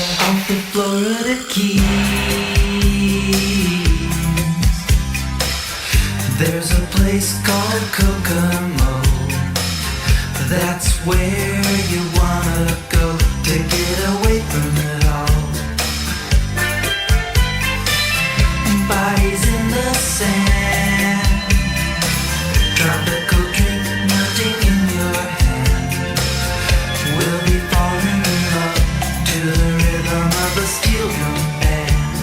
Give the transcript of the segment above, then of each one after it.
Off the Florida Keys, there's a place called Kokomo. That's where you wanna go to get away from it all. Bodies in the sand, tropical drink melting in your hand. We'll be falling in love to the rhythm of a steel drum band.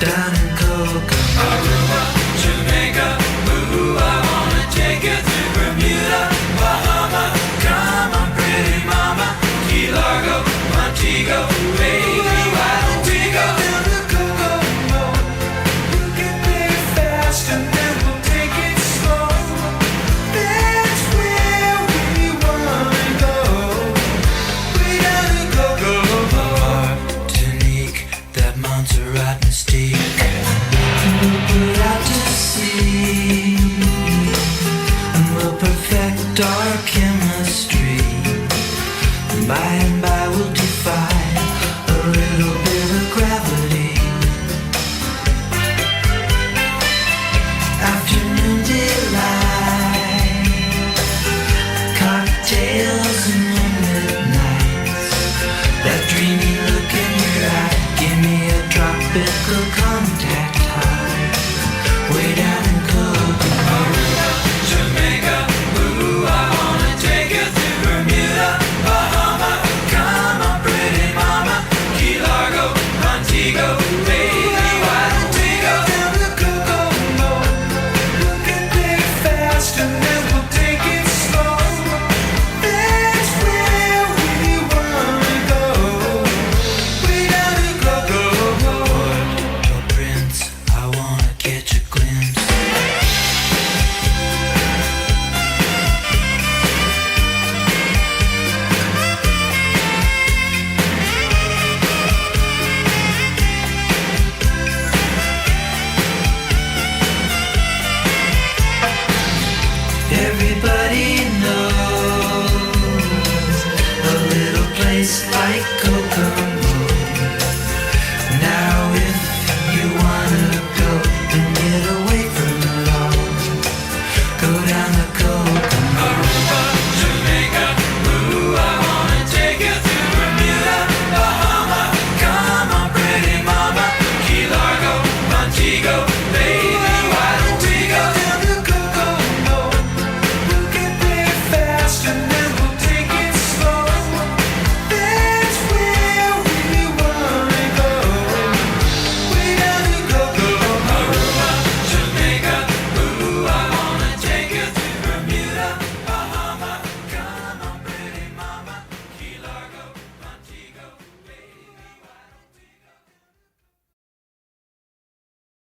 Down in Kokomo, Aruba, Jamaica, ooh, I wanna take you to Bermuda, Bahama. Come on, pretty mama, Key Largo, Montego, baby, why don't we go down to Kokomo? We'll get there fast and then we'll take it slow. That's where we wanna go. Way down to Kokomo. Martinique, that Montserrat mystique. We'll put out to sea, and we'll perfect our chemistry. By and by we'll defy a little bit of gravity. Afternoon delight, cocktails and moonlit nights. That dreamy look in your eye, give me a tropical